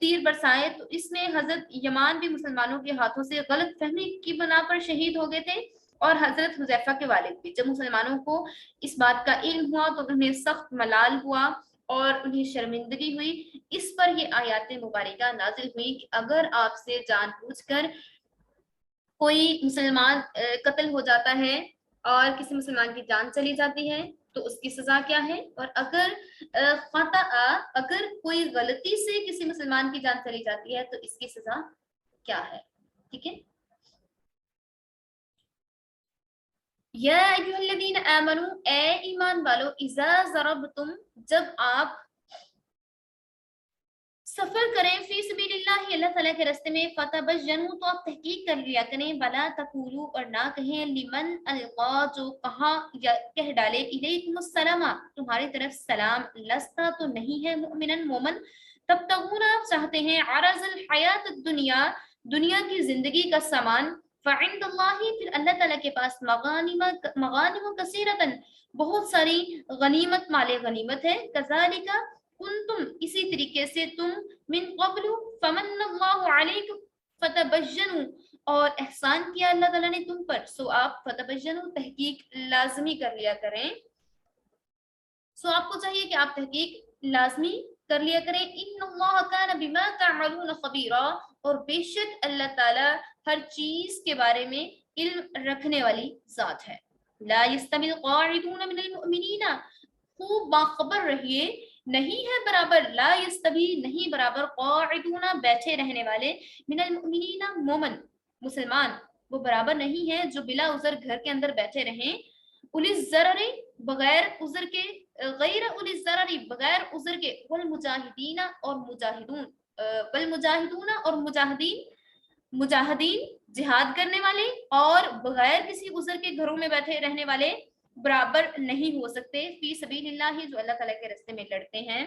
تیر برسائے تو اس میں حضرت یمان بھی مسلمانوں کے ہاتھوں سے غلط فہمی کی بنا پر شہید ہو گئے تھے، اور حضرت حذیفہ کے والد بھی۔ جب مسلمانوں کو اس بات کا علم ہوا تو انہیں سخت ملال ہوا اور انہیں شرمندگی ہوئی۔ اس پر یہ آیات مبارکہ نازل ہوئی کہ اگر آپ سے جان بوجھ کر کوئی مسلمان قتل ہو جاتا ہے اور کسی مسلمان کی جان چلی جاتی ہے تو اس کی سزا کیا ہے، اور اگر کوئی غلطی سے کسی مسلمان کی جان چلی جاتی ہے تو اس کی سزا کیا ہے۔ ٹھیک ہے، یا ایھا الذین آمنو، اے ایمان والو، اذا ضربتم، جب آپ سفر کریں، فی سبیل اللہ، اللہ تعالیٰ کے راستے میں، فتبینوا، تو آپ تحقیق کر لیا کریں، ولا تقولوا، اور نہ کہیں، لمن القا، جو کہا یا کہہ ڈالے، الیکم السلام، تمہاری طرف سلام، لستا، تو نہیں ہے، مؤمنن، مومن، تبتغون، آپ چاہتے ہیں، عرض الحیات الدنیا، دنیا کی زندگی کا سامان، فعند اللہ، پھر اللہ تعالیٰ کے پاس، مغانم کثیرۃ، بہت ساری غنیمت، مال غنیمت ہے، کذالک کنتم، اسی طریقے سے تم، من قبل، فمن اللہ علیکم فتبینوا، اور احسان کیا اللہ تعالیٰ نے تم پر، سو آپ فتبینوا، تحقیق لازمی کر لیا کریں، سو آپ کو چاہیے کہ آپ تحقیق لازمی کر لیا کریں۔ ان اللہ کان بما تعملون خبیرا، اور بے شک اللہ تعالیٰ ہر چیز کے بارے میں علم رکھنے والی ذات ہے۔ لا یستوی القاعدون من المؤمنین، خوب باخبر رہیے، نہیں ہے برابر، لا یستوی، نہیں برابر، قاعدون، بیٹھے رہنے والے، من المؤمنین، مومن، مسلمان، وہ برابر نہیں ہے جو بلا عذر گھر کے اندر بیٹھے رہیں، اولی الضرر، بغیر عذر کے، غیر اولی الضرر، بغیر عذر کے، والمجاہدین، اور مجاہدون، والمجاہدون، اور مجاہدین جہاد کرنے والے، اور بغیر کسی عذر کے گھروں میں بیٹھے رہنے والے برابر نہیں ہو سکتے، فی سبیل اللہ، جو اللہ تعالیٰ کے راستے میں لڑتے ہیں،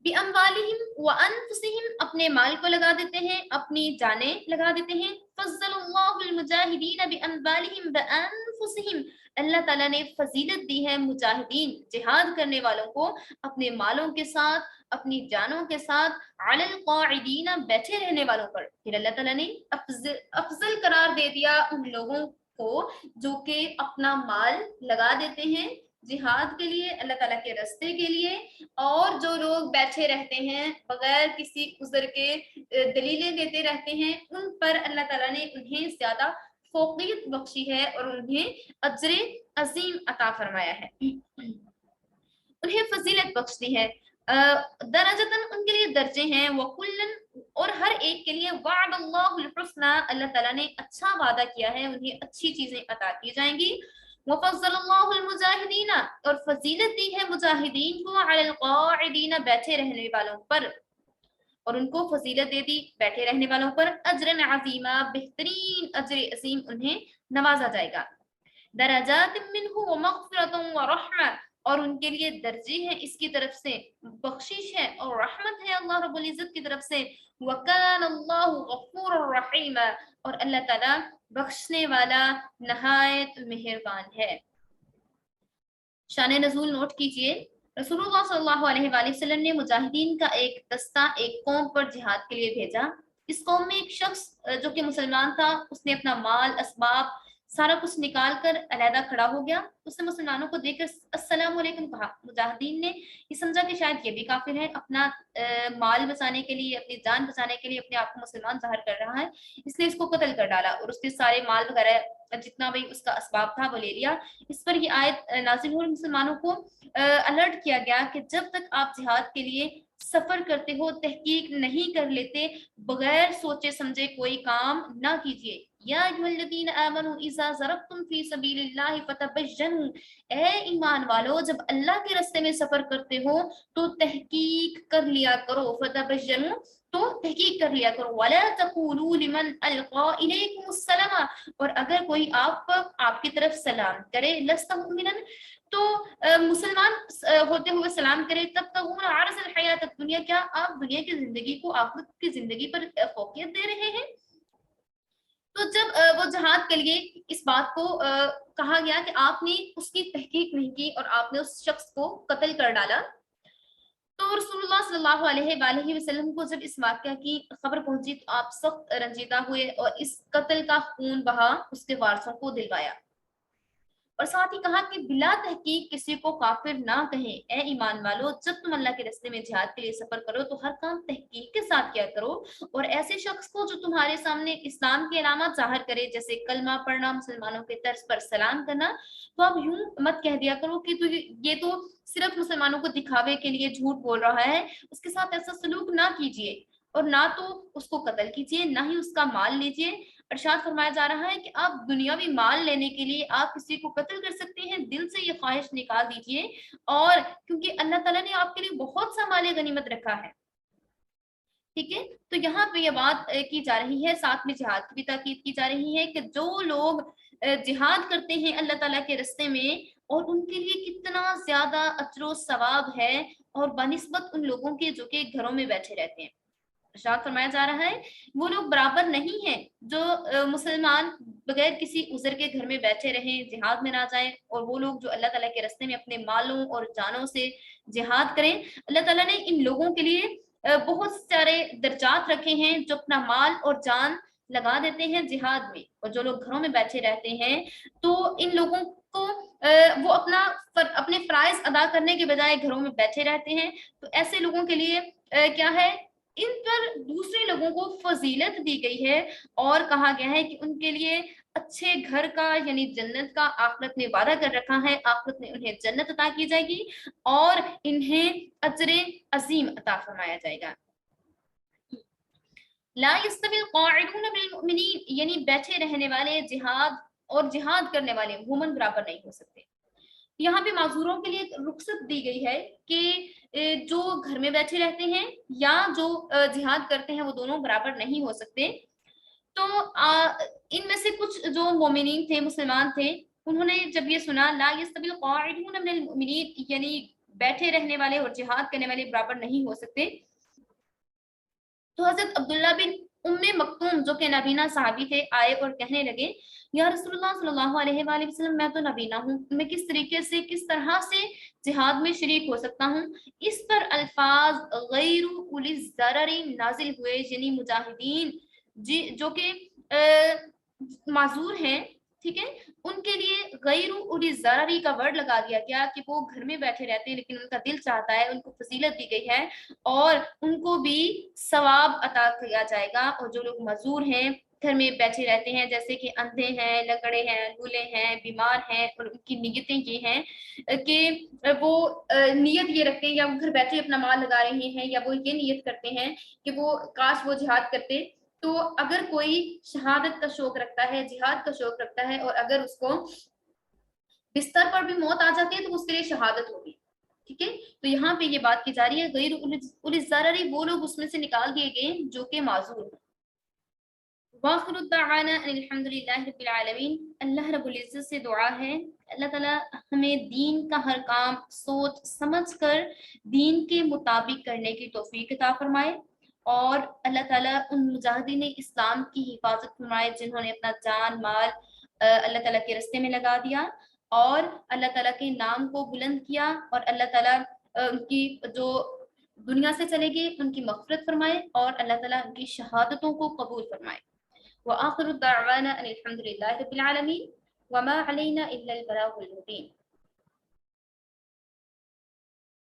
بِأَمْوَالِهِمْ وَأَنفُسِهِمْ، اپنے مال کو لگا دیتے ہیں، اپنی جانیں لگا دیتے ہیں، فضل اللہ المجاہدین بِأَمْوَالِهِمْ وَأَنفُسِهِمْ، اللہ تعالیٰ نے فضیلت دی ہے مجاہدین، جہاد کرنے والوں کو، اپنے مالوں کے ساتھ، اپنی جانوں کے ساتھ، علی القاعدین، بیٹھے رہنے والوں پر، پھر اللہ تعالیٰ نے افضل قرار دے دیا ان لوگوں کو جو کہ اپنا مال لگا دیتے ہیں جہاد کے لیے، اللہ تعالیٰ کے راستے کے لیے، اور جو لوگ بیٹھے رہتے ہیں بغیر کسی عذر کے، دلیلیں دیتے رہتے ہیں، ان پر اللہ تعالیٰ نے انہیں زیادہ فوقیت بخشی ہے اور انہیں اجر عظیم عطا فرمایا ہے، انہیں فضیلت بخش دی ہے، درجتاً، ان کے لیے درجے ہیں، وکلن، اور ہر ایک کے لیے، وعد اللہ الحسنی، اللہ تعالیٰ نے اچھا وعدہ کیا ہے، انہیں اچھی چیزیں عطا کی جائیں گی، वफ़ज़्ज़ल अल्लाहु अल-मुजाहिदीन, और फजीलत दी है मुजाहिदीन को, अलल क़ाइदीन, बैठे रहने वालों पर, और उनको फजीलत दे दी बैठे रहने वालों पर, अजरन अज़ीमा, बेहतरीन अजर अज़ीम उन्हें नवाजा जाएगा। दरजात मिन्हु व मग़फ़िरतुन व रहमा, और उनके लिए दर्जे हैं इसकी तरफ से, बख्शिश है और रहमत है अल्लाह रब्बुल इज़्ज़त की तरफ से। व कान अल्लाहु गफ़ूरर रहीमा, और अल्लाह ताला बख्शने वाला नहायत मेहरबान है। शान नज़ूल नोट कीजिए, रसूलुल्लाह सल्लल्लाहु अलैहि वसल्लम ने मुजाहिदीन का एक दस्ता एक कौम पर जिहाद के लिए भेजा। इस कौम में एक शख्स जो कि मुसलमान था, उसने अपना माल, असबाब, सारा कुछ निकाल कर अलहदा खड़ा हो गया। उसने मुसलमानों को देखकर अस्सलाम वालेकुम कहा। मुजाहिदीन ने ये समझा कि शायद ये भी काफिर है, अपना माल बचाने के लिए, अपनी जान बचाने के लिए अपने आप को मुसलमान जाहिर कर रहा है, इसलिए इसको कत्ल कर डाला और उसके सारे माल वगैरह जितना भी उसका असबाब था वो ले लिया। इस पर ये आयत नाजिल हुई, मुसलमानों को अलर्ट किया गया कि जब तक आप जिहाद के लिए सफर करते हो, तहकीक नहीं कर लेते, बगैर सोचे समझे कोई काम ना कीजिए। या अय्युहल्लज़ीना आमनू इज़ा ज़रबतुम फ़ी सबीलिल्लाहि फ़तबय्यनू, ए ईमान वालो, जब अल्लाह के रास्ते में सफर करते हो तो तहकीक कर लिया करो। फ़तबय्यनू, तो तहकीक कर लिया करो। वला तक़ूलू लिमन अलक़ा इलैकुमुस्सलाम, और अगर कोई आपकी तरफ सलाम करे, लस्त मुमिनन, तो मुसलमान होते हुए सलाम करे, तब तक आरज़ल हयात दुनिया, क्या आप दुनिया की जिंदगी को आखिरत की जिंदगी पर फौकियत दे रहे हैं। तो जब वो जिहाद के लिए इस बात को कहा गया कि आपने उसकी तहकीक नहीं की और आपने उस शख्स को कत्ल कर डाला, तो रसूलुल्लाह सल्लल्लाहु अलैहि वसल्लम को जब इस वाक़या की खबर पहुंची तो आप सख्त रंजीदा हुए और इस कत्ल का खून बहा उसके वारसों को दिलवाया, और साथ ही कहा कि बिला तहकीक किसी को काफिर ना कहें। ए ईमान वालो, जब तुम अल्लाह के रास्ते में जिहाद के लिए सफर करो तो हर काम तहकीक के साथ किया करो, और ऐसे शख्स को जो तुम्हारे सामने इस्लाम की अलामत जाहिर करे, जैसे कलमा पढ़ना, मुसलमानों के तर्ज पर सलाम करना, तो आप यूं मत कह दिया करो कि ये तो सिर्फ मुसलमानों को दिखावे के लिए झूठ बोल रहा है। उसके साथ ऐसा सलूक ना कीजिए, और ना तो उसको कत्ल कीजिए, ना ही उसका माल लीजिए। इरशाद फरमाया जा रहा है कि आप दुनियावी माल लेने के लिए आप किसी को कत्ल कर सकते हैं, दिल से ये ख्वाहिश निकाल दीजिए, और क्योंकि अल्लाह ताला ने आपके लिए बहुत सा माल गनीमत रखा है। ठीक है, तो यहाँ पे ये बात की जा रही है, साथ में जिहाद की भी ताकीद की जा रही है कि जो लोग जिहाद करते हैं अल्लाह ताला के रास्ते में, और उनके लिए कितना ज्यादा अजर सवाब है, और बनिस्बत उन लोगों के जो कि घरों में बैठे रहते हैं। इरशाद फरमाया जा रहा है, वो लोग बराबर नहीं है जो मुसलमान बगैर किसी उज़र के घर में बैठे रहें, जिहाद में ना जाएं, और वो लोग जो अल्लाह ताला के रास्ते में अपने मालों और जानों से जिहाद करें। अल्लाह ताला ने इन लोगों के लिए बहुत सारे दर्जात रखे हैं, जो अपना माल और जान लगा देते हैं जिहाद में, और जो लोग घरों में बैठे रहते हैं तो इन लोगों को वो अपने फराइज अदा करने के बजाय घरों में बैठे रहते हैं। तो ऐसे लोगों के लिए क्या है, इन पर दूसरे लोगों को फजीलत दी गई है, और कहा गया है कि उनके लिए अच्छे घर का यानी जन्नत का आखिरत ने वादा कर रखा है, आखिरत में उन्हें जन्नत अता की जाएगी और इन्हें अजरे अजीम अता फरमाया जाएगा। ला यस्तविल काइदून मिनल मुमिनीन, यानी बैठे रहने वाले जिहाद और जिहाद करने वाले वुमन बराबर नहीं हो सकते। यहाँ पे माजूरों के लिए एक रुख्सत दी गई है कि जो घर में बैठे रहते हैं या जो जिहाद करते हैं वो दोनों बराबर नहीं हो सकते। तो इनमें से कुछ जो मोमिनीन थे, मुसलमान थे, उन्होंने जब ये सुना ला यस्तविल काइदून मिनल मुमिनीन, यानी बैठे रहने वाले और जिहाद करने वाले बराबर नहीं हो सकते, तो हजरत अब्दुल्ला बिन उम्मे मक्तूम जो कि नबीना साहबी थे, आए और कहने लगे, या रसूलुल्लाह सल्लल्लाहु अलैहि वसल्लम, मैं तो नबीना हूँ, मैं किस तरीके से, किस तरह से जिहाद में शरीक हो सकता हूँ। इस पर अल्फाज गैरु उली ज़ररी नाजिल हुए, यानी मुजाहिदीन जो कि माजूर हैं, ठीक है, उनके लिए गैरु उली ज़ररी का वर्ड लगा दिया गया कि वो घर में बैठे रहते हैं लेकिन उनका दिल चाहता है, उनको फजीलत दी गई है और उनको भी सवाब अता किया जाएगा। और जो लोग मजूर हैं, घर में बैठे रहते हैं, जैसे कि अंधे हैं, लंगड़े हैं, लूले हैं, बीमार हैं, और उनकी नीयतें ये हैं कि वो नीयत ये रखते हैं, या वो घर बैठे अपना माल लगा रहे हैं, या वो ये नीयत करते हैं कि वो काश वो जिहाद करते। तो अगर कोई शहादत का शौक रखता है, जिहाद का शौक रखता है, और अगर उसको بستر پر بھی موت آ جاتی ہے تو اس کے لیے شہادت ہوگی. ٹھیک ہے. تو یہاں پہ یہ بات کی جا رہی ہے غیر اولی الضرر، وہ لوگ اس میں سے نکال دیے گئے جو کہ معذور ہیں. واخر الدعوانا ان الحمد للہ رب العالمین. اللہ رب العزت سے دعا ہے اللہ تعالیٰ ہمیں دین کا ہر کام سوچ سمجھ کر دین کے مطابق کرنے کی توفیق عطا فرمائے، اور اللہ تعالیٰ ان مجاہدین اسلام کی حفاظت فرمائے جنہوں نے اپنا جان مال اللہ تعالیٰ کے رستے میں لگا دیا اور اللہ تعالیٰ کے نام کو بلند کیا، اور اللہ تعالیٰ ان کی جو دنیا سے چلے گئے ان کی مغفرت فرمائے، اور اللہ تعالیٰ ان کی شہادتوں کو قبول فرمائے. وآخر دعوانا ان الحمد للہ رب العالمین وما علینا الا البلاغ المبین.